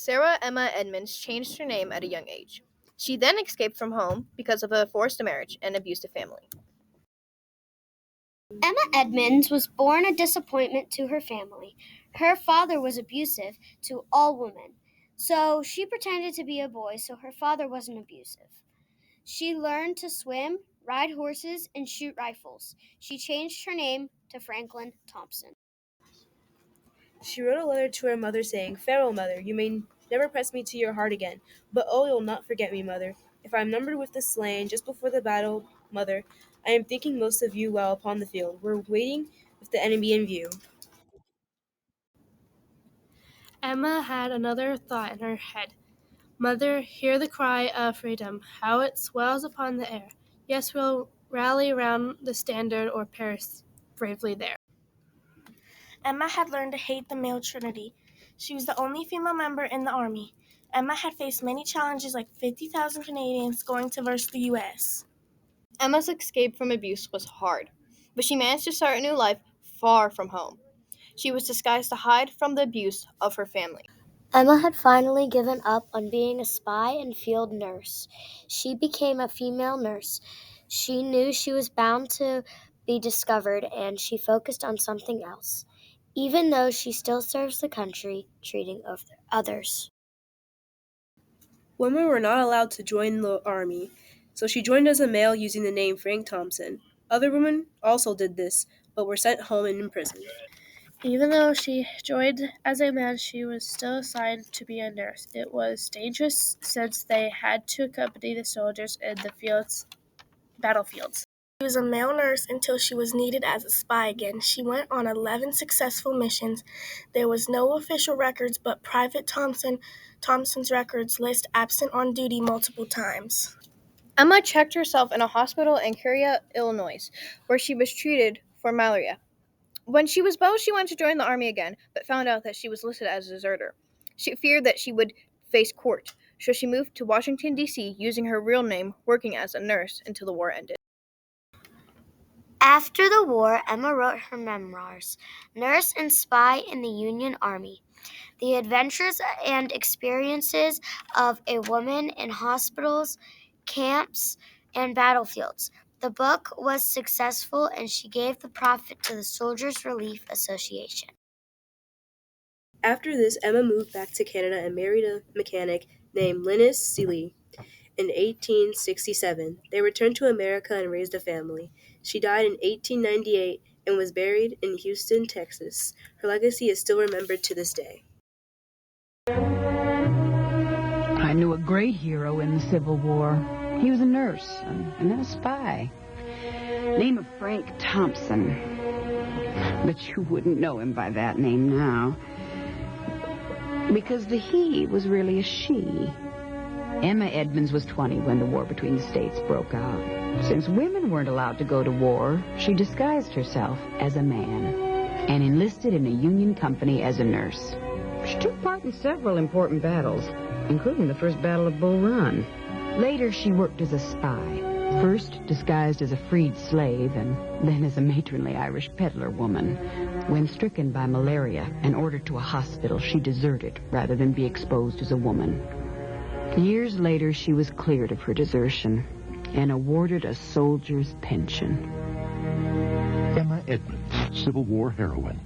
Sarah Emma Edmonds changed her name at a young age. She then escaped from home because of a forced marriage and abusive family. Emma Edmonds was born a disappointment to her family. Her father was abusive to all women, so she pretended to be a boy so her father wasn't abusive. She learned to swim, ride horses, and shoot rifles. She changed her name to Franklin Thompson. She wrote a letter to her mother saying, "Farewell, mother, you may never press me to your heart again, but oh, you'll not forget me, mother. If I am numbered with the slain just before the battle, mother, I am thinking most of you while upon the field. We're waiting with the enemy in view." Emma had another thought in her head. Mother, hear the cry of freedom, how it swells upon the air. Yes, we'll rally round the standard or perish bravely there. Emma had learned to hate the male trinity. She was the only female member in the Army. Emma had faced many challenges like 50,000 Canadians going to verse the U.S. Emma's escape from abuse was hard, but she managed to start a new life far from home. She was disguised to hide from the abuse of her family. Emma had finally given up on being a spy and field nurse. She became a female nurse. She knew she was bound to be discovered, and she focused on something else, even though she still serves the country, treating others. Women were not allowed to join the army, so she joined as a male using the name Frank Thompson. Other women also did this, but were sent home and imprisoned. Even though she joined as a man, she was still assigned to be a nurse. It was dangerous since they had to accompany the soldiers in the battlefields. She was a male nurse until she was needed as a spy again. She went on 11 successful missions. There was no official records, but Private Thompson's records list absent on duty multiple times. Emma checked herself in a hospital in Curia, Illinois, where she was treated for malaria. When she was bold, she wanted to join the army again, but found out that she was listed as a deserter. She feared that she would face court, so she moved to Washington, D.C., using her real name, working as a nurse until the war ended. After the war, Emma wrote her memoirs, Nurse and Spy in the Union Army, the adventures and experiences of a woman in hospitals, camps, and battlefields. The book was successful, and she gave the profit to the Soldiers' Relief Association. After this, Emma moved back to Canada and married a mechanic named Linus Seeley. In 1867, they returned to America and raised a family. She died in 1898 and was buried in Houston, Texas. Her legacy is still remembered to this day. I knew a great hero in the Civil War. He was a nurse and then a spy. Name of Frank Thompson. But you wouldn't know him by that name now. Because the he was really a she. Emma Edmonds was 20 when the war between the states broke out. Since women weren't allowed to go to war, she disguised herself as a man and enlisted in a Union company as a nurse. She took part in several important battles, including the First Battle of Bull Run. Later, she worked as a spy, first disguised as a freed slave and then as a matronly Irish peddler woman. When stricken by malaria and ordered to a hospital, she deserted rather than be exposed as a woman. Years later, she was cleared of her desertion and awarded a soldier's pension. Emma Edmonds, Civil War heroine.